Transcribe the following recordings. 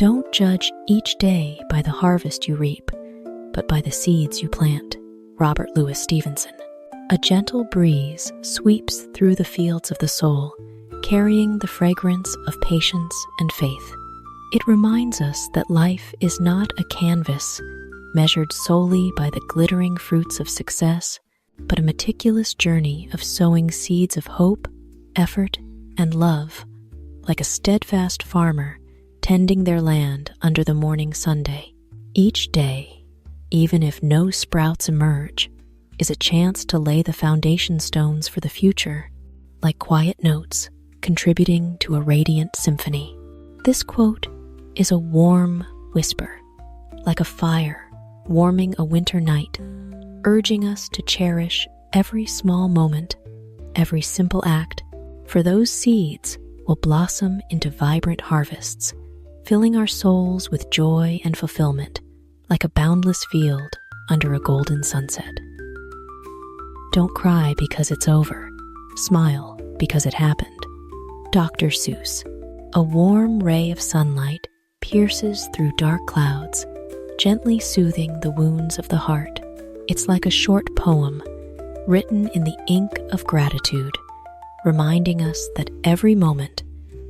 Don't judge each day by the harvest you reap, but by the seeds you plant. Robert Louis Stevenson. A gentle breeze sweeps through the fields of the soul, carrying the fragrance of patience and faith. It reminds us that life is not a canvas measured solely by the glittering fruits of success, but a meticulous journey of sowing seeds of hope, effort, and love, like a steadfast farmer tending their land under the morning sunday. Each day, even if no sprouts emerge, is a chance to lay the foundation stones for the future, like quiet notes contributing to a radiant symphony. This quote is a warm whisper, like a fire warming a winter night, urging us to cherish every small moment, every simple act, for those seeds will blossom into vibrant harvests, filling our souls with joy and fulfillment, like a boundless field under a golden sunset. Don't cry because it's over. Smile because it happened. Dr. Seuss. A warm ray of sunlight pierces through dark clouds, gently soothing the wounds of the heart. It's like a short poem written in the ink of gratitude, reminding us that every moment,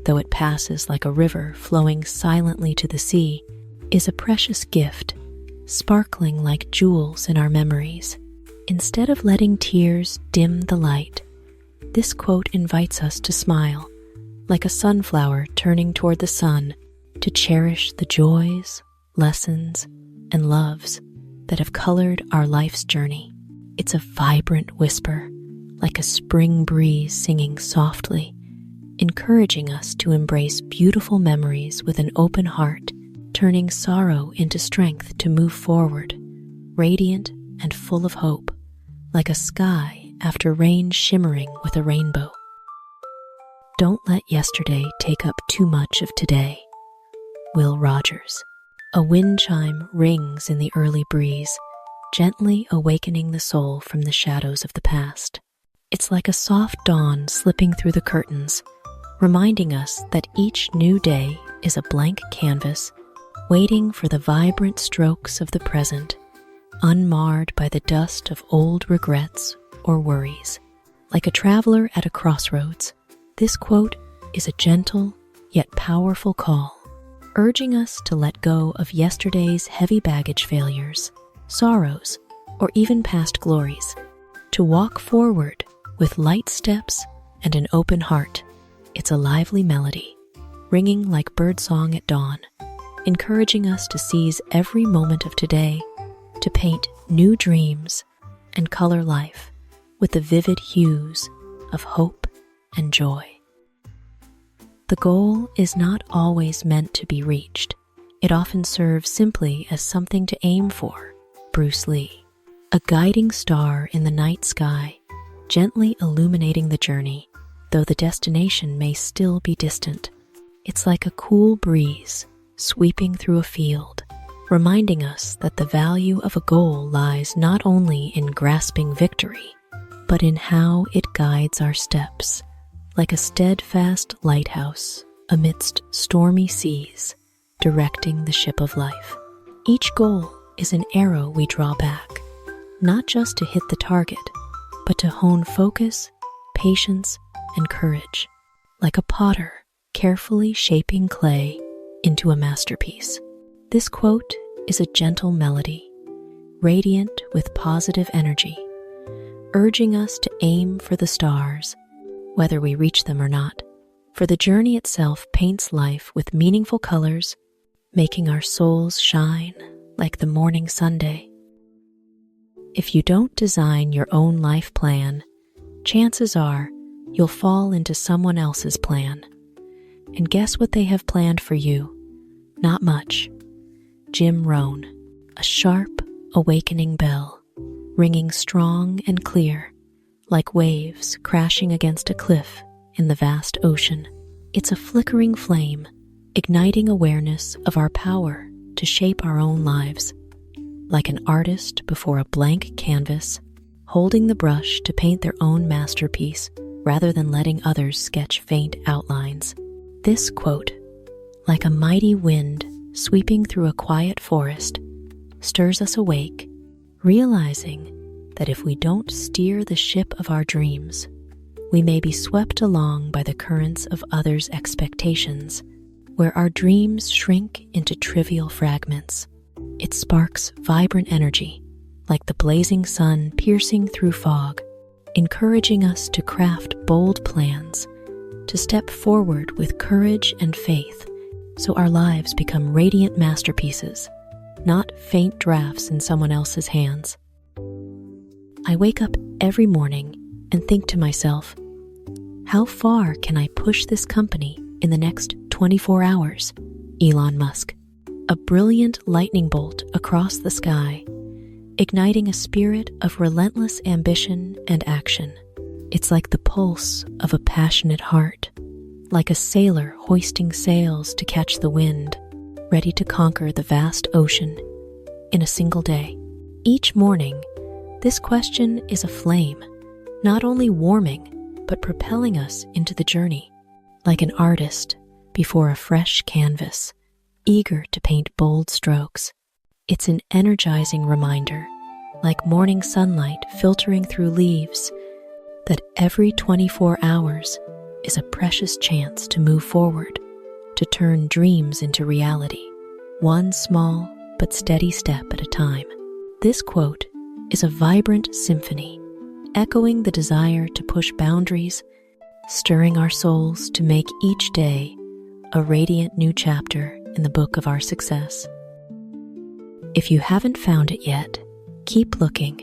though it passes like a river flowing silently to the sea, is a precious gift, sparkling like jewels in our memories. Instead of letting tears dim the light, this quote invites us to smile, like a sunflower turning toward the sun, to cherish the joys, lessons, and loves that have colored our life's journey. It's a vibrant whisper, like a spring breeze singing softly, encouraging us to embrace beautiful memories with an open heart, turning sorrow into strength to move forward, radiant and full of hope, like a sky after rain shimmering with a rainbow. Don't let yesterday take up too much of today. Will Rogers. A wind chime rings in the early breeze, gently awakening the soul from the shadows of the past. It's like a soft dawn slipping through the curtains, reminding us that each new day is a blank canvas, waiting for the vibrant strokes of the present, unmarred by the dust of old regrets or worries. Like a traveler at a crossroads, this quote is a gentle yet powerful call, urging us to let go of yesterday's heavy baggage failures, sorrows, or even past glories, to walk forward with light steps and an open heart. It's a lively melody, ringing like birdsong at dawn, encouraging us to seize every moment of today, to paint new dreams and color life with the vivid hues of hope and joy. The goal is not always meant to be reached. It often serves simply as something to aim for. Bruce Lee. A guiding star in the night sky, gently illuminating the journey, though the destination may still be distant. It's like a cool breeze sweeping through a field, reminding us that the value of a goal lies not only in grasping victory, but in how it guides our steps, like a steadfast lighthouse amidst stormy seas, directing the ship of life. Each goal is an arrow we draw back, not just to hit the target, but to hone focus, patience, and courage, like a potter carefully shaping clay into a masterpiece. This quote is a gentle melody, radiant with positive energy, urging us to aim for the stars, whether we reach them or not, for the journey itself paints life with meaningful colors, making our souls shine like the morning sunday. If you don't design your own life plan, chances are you'll fall into someone else's plan. And guess what they have planned for you? Not much. Jim Rohn. A sharp, awakening bell, ringing strong and clear, like waves crashing against a cliff in the vast ocean. It's a flickering flame, igniting awareness of our power to shape our own lives. Like an artist before a blank canvas, holding the brush to paint their own masterpiece rather than letting others sketch faint outlines. This quote, like a mighty wind sweeping through a quiet forest, stirs us awake, realizing that if we don't steer the ship of our dreams, we may be swept along by the currents of others' expectations, where our dreams shrink into trivial fragments. It sparks vibrant energy, like the blazing sun piercing through fog, encouraging us to craft bold plans, to step forward with courage and faith, so our lives become radiant masterpieces, not faint drafts in someone else's hands. I wake up every morning and think to myself, how far can I push this company in the next 24 hours? Elon Musk. A brilliant lightning bolt across the sky, igniting a spirit of relentless ambition and action. It's like the pulse of a passionate heart, like a sailor hoisting sails to catch the wind, ready to conquer the vast ocean in a single day. Each morning, this question is a flame, not only warming, but propelling us into the journey, like an artist before a fresh canvas, eager to paint bold strokes. It's an energizing reminder, like morning sunlight filtering through leaves, that every 24 hours is a precious chance to move forward, to turn dreams into reality, one small but steady step at a time. This quote is a vibrant symphony, echoing the desire to push boundaries, stirring our souls to make each day a radiant new chapter in the book of our success. If you haven't found it yet, keep looking,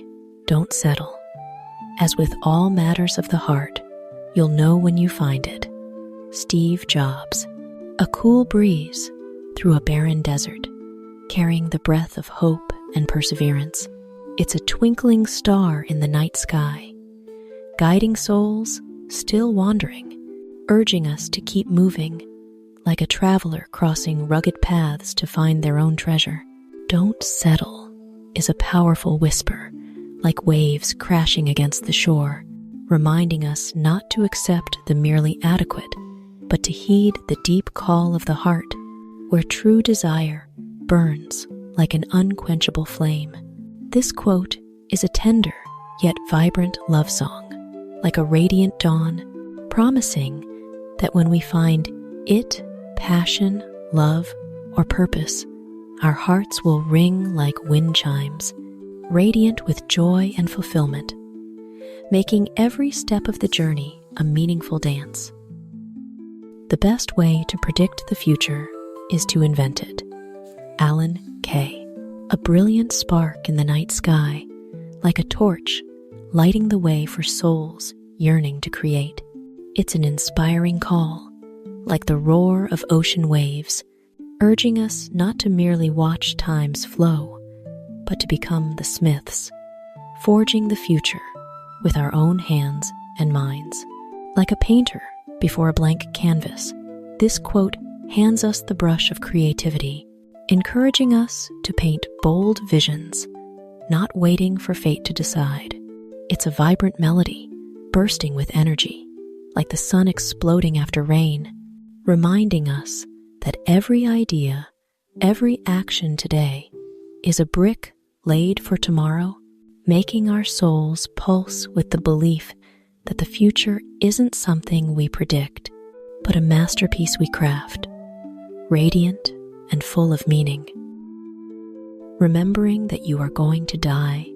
don't settle. As with all matters of the heart, you'll know when you find it. Steve Jobs. A cool breeze through a barren desert, carrying the breath of hope and perseverance. It's a twinkling star in the night sky, guiding souls still wandering, urging us to keep moving, like a traveler crossing rugged paths to find their own treasure. Don't settle is a powerful whisper, like waves crashing against the shore, reminding us not to accept the merely adequate, but to heed the deep call of the heart, where true desire burns like an unquenchable flame. This quote is a tender yet vibrant love song, like a radiant dawn, promising that when we find it, passion, love, or purpose, our hearts will ring like wind chimes, radiant with joy and fulfillment, making every step of the journey a meaningful dance. The best way to predict the future is to invent it. Alan Kay. A brilliant spark in the night sky, like a torch, lighting the way for souls yearning to create. It's an inspiring call, like the roar of ocean waves, urging us not to merely watch time's flow, but to become the smiths, forging the future with our own hands and minds. Like a painter before a blank canvas, this quote hands us the brush of creativity, encouraging us to paint bold visions, not waiting for fate to decide. It's a vibrant melody, bursting with energy, like the sun exploding after rain, reminding us that every idea, every action today is a brick laid for tomorrow, making our souls pulse with the belief that the future isn't something we predict, but a masterpiece we craft, radiant and full of meaning. Remembering that you are going to die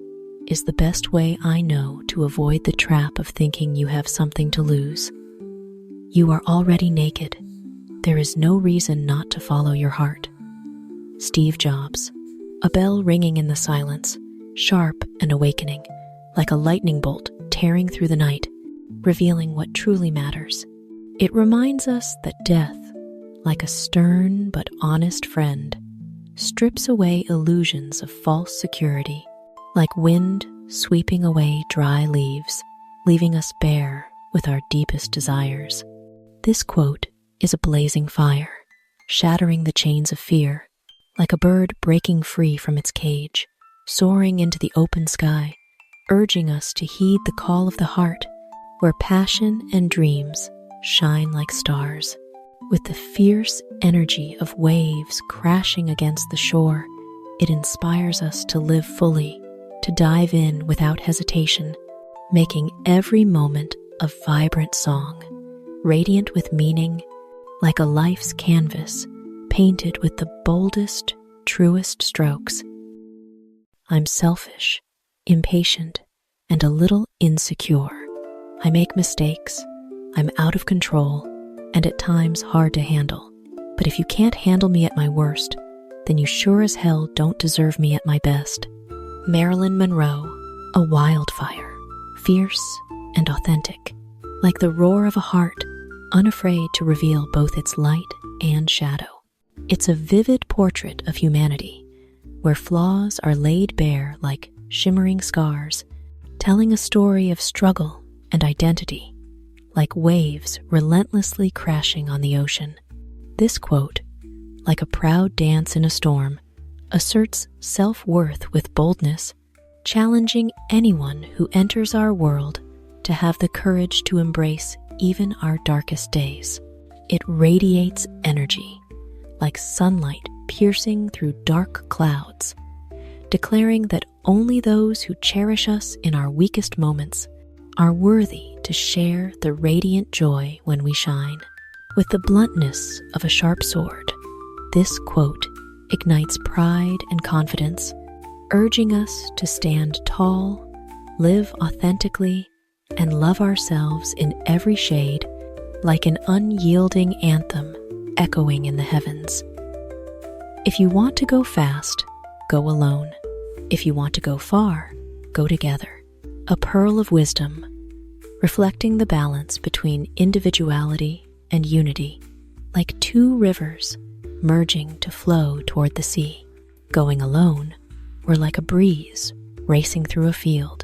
is the best way I know to avoid the trap of thinking you have something to lose. You are already naked. There is no reason not to follow your heart. Steve Jobs. A bell ringing in the silence, sharp and awakening, like a lightning bolt tearing through the night, revealing what truly matters. It reminds us that death, like a stern but honest friend, strips away illusions of false security, like wind sweeping away dry leaves, leaving us bare with our deepest desires. This quote is a blazing fire, shattering the chains of fear, like a bird breaking free from its cage, soaring into the open sky, urging us to heed the call of the heart, where passion and dreams shine like stars. With the fierce energy of waves crashing against the shore, it inspires us to live fully, to dive in without hesitation, making every moment a vibrant song, radiant with meaning, like a life's canvas, painted with the boldest, truest strokes. I'm selfish, impatient, and a little insecure. I make mistakes, I'm out of control, and at times hard to handle. But if you can't handle me at my worst, then you sure as hell don't deserve me at my best. Marilyn Monroe, a wildfire, fierce and authentic, like the roar of a heart, unafraid to reveal both its light and shadow. It's a vivid portrait of humanity, where flaws are laid bare like shimmering scars, telling a story of struggle and identity, like waves relentlessly crashing on the ocean. This quote, like a proud dance in a storm, asserts self-worth with boldness, challenging anyone who enters our world to have the courage to embrace even our darkest days. It radiates energy, like sunlight piercing through dark clouds, declaring that only those who cherish us in our weakest moments are worthy to share the radiant joy when we shine. With the bluntness of a sharp sword, this quote ignites pride and confidence, urging us to stand tall, live authentically, and love ourselves in every shade, like an unyielding anthem echoing in the heavens. If you want to go fast, go alone. If you want to go far, go together. A pearl of wisdom, reflecting the balance between individuality and unity, like two rivers merging to flow toward the sea. Going alone, we're like a breeze racing through a field,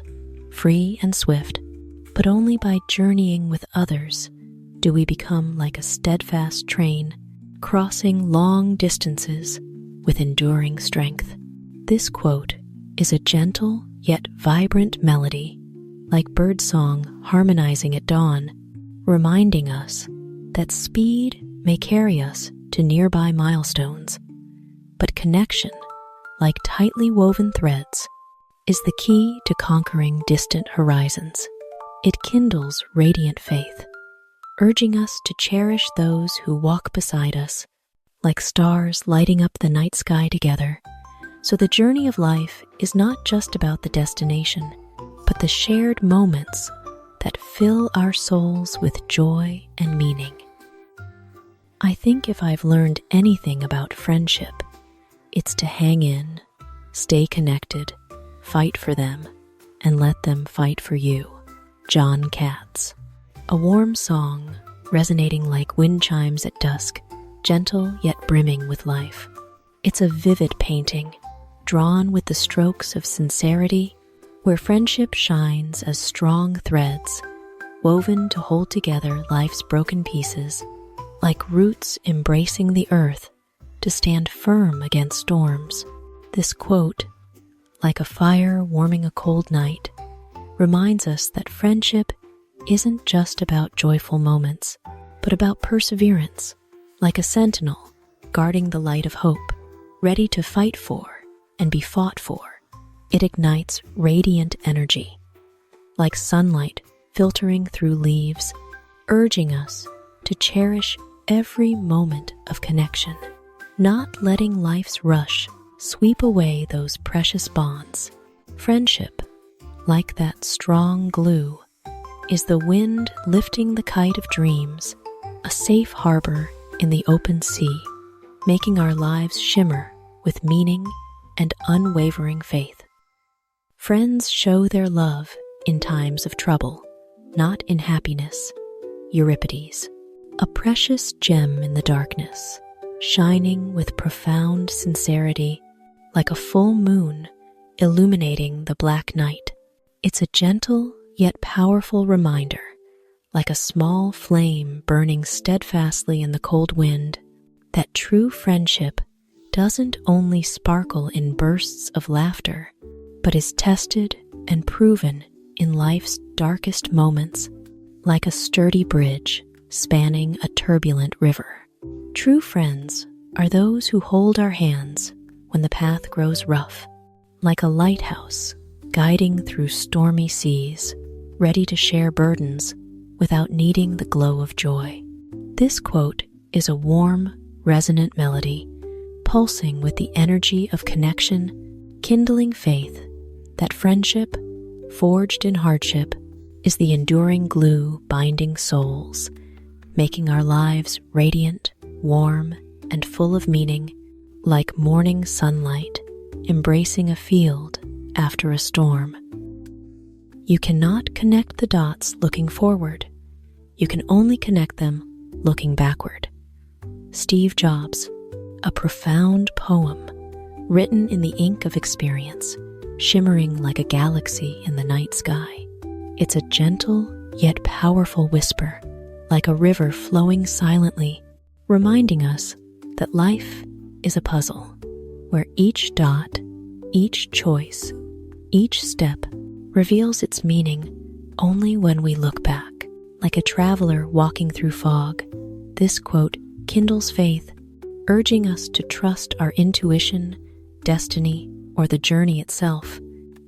free and swift, but only by journeying with others do we become like a steadfast train, crossing long distances with enduring strength. This quote is a gentle yet vibrant melody, like birdsong harmonizing at dawn, reminding us that speed may carry us to nearby milestones, but connection, like tightly woven threads, is the key to conquering distant horizons. It kindles radiant faith, urging us to cherish those who walk beside us, like stars lighting up the night sky together. So the journey of life is not just about the destination, but the shared moments that fill our souls with joy and meaning. I think if I've learned anything about friendship, it's to hang in, stay connected, fight for them, and let them fight for you. Jon Katz. A warm song, resonating like wind chimes at dusk, gentle yet brimming with life. It's a vivid painting, drawn with the strokes of sincerity, where friendship shines as strong threads, woven to hold together life's broken pieces, like roots embracing the earth to stand firm against storms. This quote, like a fire warming a cold night, reminds us that friendship isn't just about joyful moments, but about perseverance, like a sentinel guarding the light of hope, ready to fight for and be fought for. It ignites radiant energy, like sunlight filtering through leaves, urging us to cherish every moment of connection, not letting life's rush sweep away those precious bonds. Friendship, like that strong glue, is the wind lifting the kite of dreams, a safe harbor in the open sea, making our lives shimmer with meaning and unwavering faith. Friends show their love in times of trouble, not in happiness. Euripides. A precious gem in the darkness, shining with profound sincerity, like a full moon illuminating the black night. It's a gentle yet powerful reminder, like a small flame burning steadfastly in the cold wind, that true friendship doesn't only sparkle in bursts of laughter, but is tested and proven in life's darkest moments, like a sturdy bridge spanning a turbulent river. True friends are those who hold our hands when the path grows rough, like a lighthouse guiding through stormy seas, ready to share burdens without needing the glow of joy. This quote is a warm, resonant melody, pulsing with the energy of connection, kindling faith that friendship, forged in hardship, is the enduring glue binding souls, making our lives radiant, warm, and full of meaning, like morning sunlight embracing a field after a storm. You cannot connect the dots looking forward. You can only connect them looking backward. Steve Jobs, a profound poem written in the ink of experience, shimmering like a galaxy in the night sky. It's a gentle yet powerful whisper, like a river flowing silently, reminding us that life is a puzzle, where each dot, each choice, each step reveals its meaning only when we look back. Like a traveler walking through fog, this quote kindles faith, urging us to trust our intuition, destiny, or the journey itself.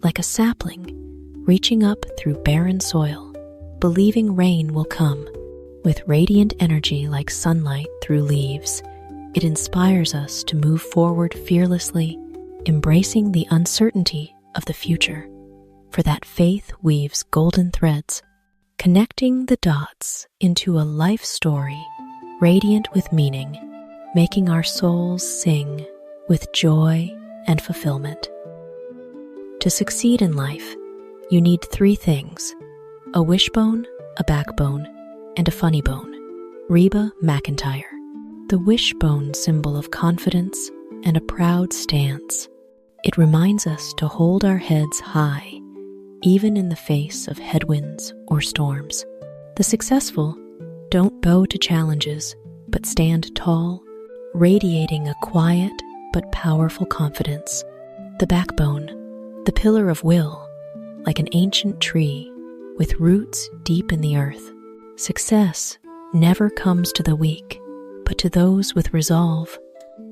Like a sapling reaching up through barren soil, believing rain will come. With radiant energy like sunlight through leaves, it inspires us to move forward fearlessly, embracing the uncertainty of the future. For that faith weaves golden threads, connecting the dots into a life story radiant with meaning, making our souls sing with joy and fulfillment. To succeed in life, you need 3 things: a wishbone, a backbone, and a funny bone. Reba McEntire. The wishbone symbol of confidence and a proud stance. It reminds us to hold our heads high, even in the face of headwinds or storms. The successful don't bow to challenges, but stand tall, radiating a quiet but powerful confidence. The backbone, the pillar of will, like an ancient tree with roots deep in the earth. Success never comes to the weak, but to those with resolve,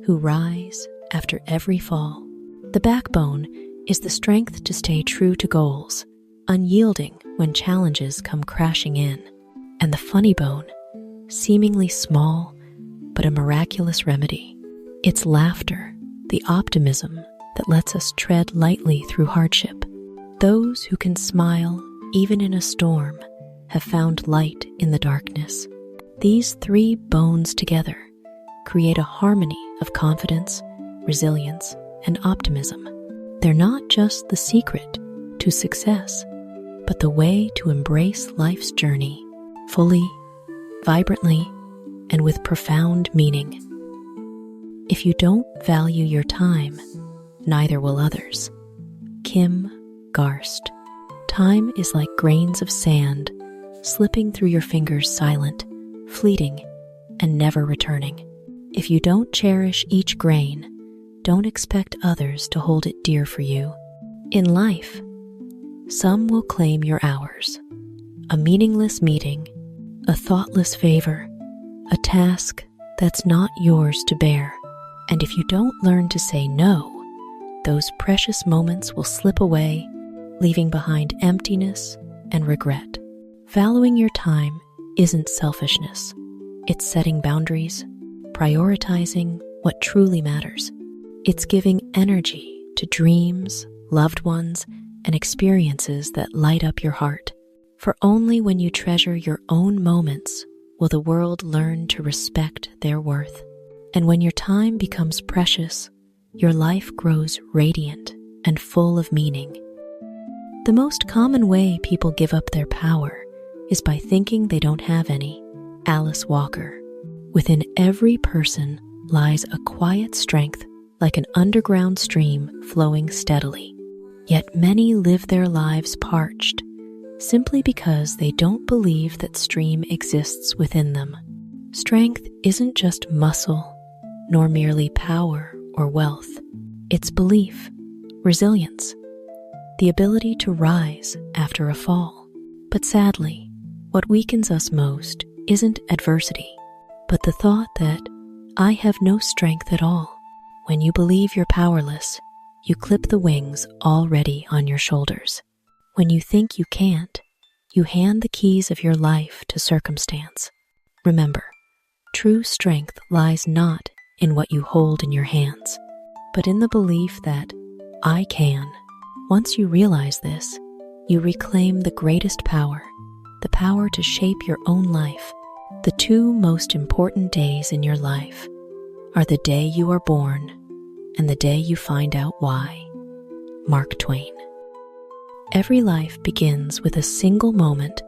who rise after every fall. The backbone is the strength to stay true to goals, unyielding when challenges come crashing in. And the funny bone, seemingly small, but a miraculous remedy. It's laughter, the optimism that lets us tread lightly through hardship. Those who can smile even in a storm have found light in the darkness. These 3 bones together create a harmony of confidence, resilience, and optimism. They're not just the secret to success, but the way to embrace life's journey fully, vibrantly, and with profound meaning. If you don't value your time, neither will others. Kim Garst. Time is like grains of sand, slipping through your fingers silent, fleeting, and never returning. If you don't cherish each grain, don't expect others to hold it dear for you. In life, some will claim your hours. A meaningless meeting, a thoughtless favor, a task that's not yours to bear. And if you don't learn to say no, those precious moments will slip away, leaving behind emptiness and regret. Valuing your time isn't selfishness. It's setting boundaries, prioritizing what truly matters. It's giving energy to dreams, loved ones, and experiences that light up your heart. For only when you treasure your own moments will the world learn to respect their worth. And when your time becomes precious, your life grows radiant and full of meaning. The most common way people give up their power is by thinking they don't have any. Alice Walker. Within every person lies a quiet strength, like an underground stream flowing steadily. Yet many live their lives parched, simply because they don't believe that stream exists within them. Strength isn't just muscle, nor merely power or wealth. It's belief, resilience, the ability to rise after a fall. But sadly, what weakens us most isn't adversity, but the thought that I have no strength at all. When you believe you're powerless, you clip the wings already on your shoulders. When you think you can't, you hand the keys of your life to circumstance. Remember, true strength lies not in what you hold in your hands, but in the belief that I can. Once you realize this, you reclaim the greatest power, the power to shape your own life. The two most important days in your life are the day you are born and the day you find out why. Mark Twain. Every life begins with a single moment,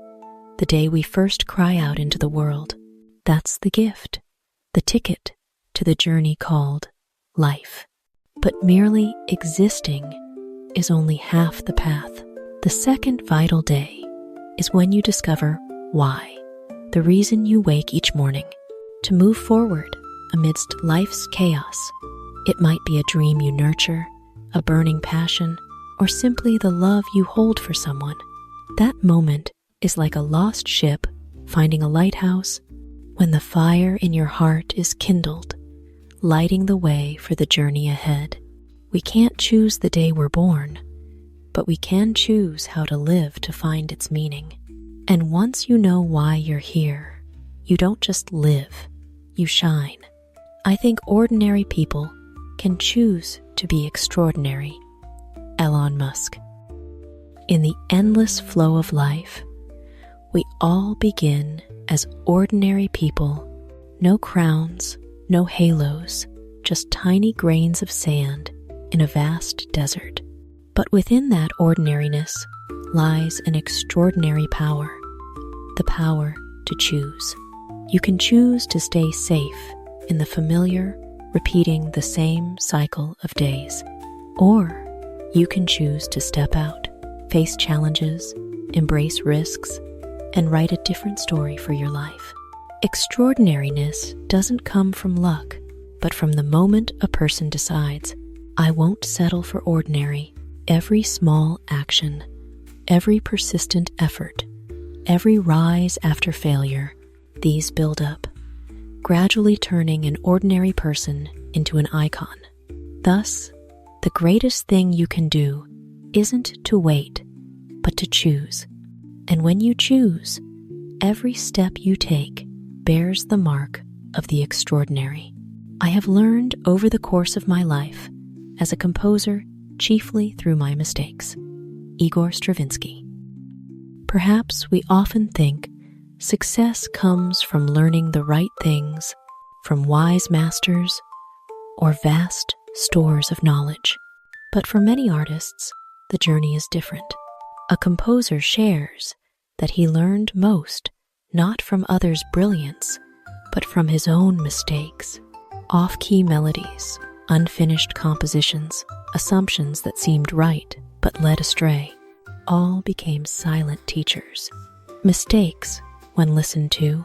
the day we first cry out into the world. That's the gift, the ticket to the journey called life. But merely existing is only half the path. The second vital day is when you discover why, the reason you wake each morning, to move forward amidst life's chaos. It might be a dream you nurture, a burning passion, or simply the love you hold for someone. That moment is like a lost ship finding a lighthouse when the fire in your heart is kindled, lighting the way for the journey ahead. We can't choose the day we're born, but we can choose how to live to find its meaning. And once you know why you're here, you don't just live, you shine. I think ordinary people can choose to be extraordinary. Elon Musk. In the endless flow of life, we all begin as ordinary people. No crowns, no halos, just tiny grains of sand in a vast desert. But within that ordinariness lies an extraordinary power, the power to choose. You can choose to stay safe in the familiar, repeating the same cycle of days. Or you can choose to step out, face challenges, embrace risks, and write a different story for your life. Extraordinariness doesn't come from luck, but from the moment a person decides, I won't settle for ordinary. Every small action, every persistent effort, every rise after failure, these build up, gradually turning an ordinary person into an icon. Thus, the greatest thing you can do isn't to wait, but to choose. And when you choose, every step you take bears the mark of the extraordinary. I have learned over the course of my life as a composer, chiefly through my mistakes. Igor Stravinsky. Perhaps we often think success comes from learning the right things, from wise masters, or vast stores of knowledge. But for many artists, the journey is different. A composer shares that he learned most not from others' brilliance, but from his own mistakes. Off-key melodies, unfinished compositions, assumptions that seemed right but led astray, all became silent teachers. Mistakes, when listened to,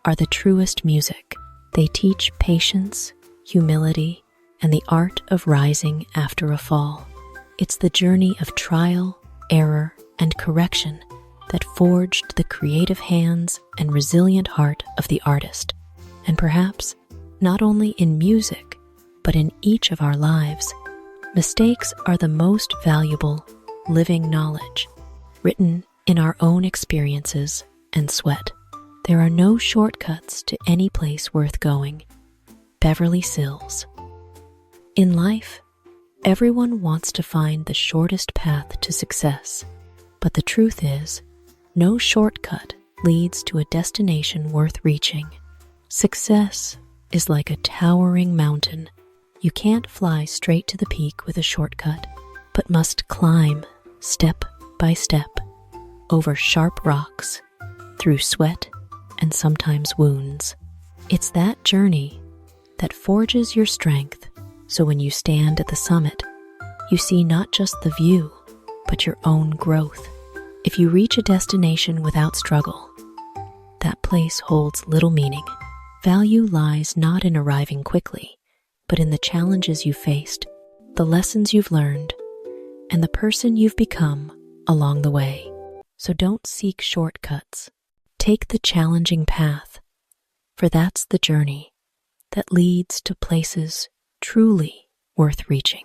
are the truest music. They teach patience, humility, and the art of rising after a fall. It's the journey of trial, error, and correction that forged the creative hands and resilient heart of the artist. And perhaps, not only in music, but in each of our lives, mistakes are the most valuable living knowledge, written in our own experiences and sweat. There are no shortcuts to any place worth going. Beverly Sills. In life, everyone wants to find the shortest path to success, but the truth is, no shortcut leads to a destination worth reaching. Success is like a towering mountain. You can't fly straight to the peak with a shortcut, but must climb step by step over sharp rocks, through sweat and sometimes wounds. It's that journey that forges your strength, so when you stand at the summit, you see not just the view, but your own growth. If you reach a destination without struggle, that place holds little meaning. Value lies not in arriving quickly, but in the challenges you faced, the lessons you've learned, and the person you've become along the way. So don't seek shortcuts. Take the challenging path, for that's the journey that leads to places truly worth reaching.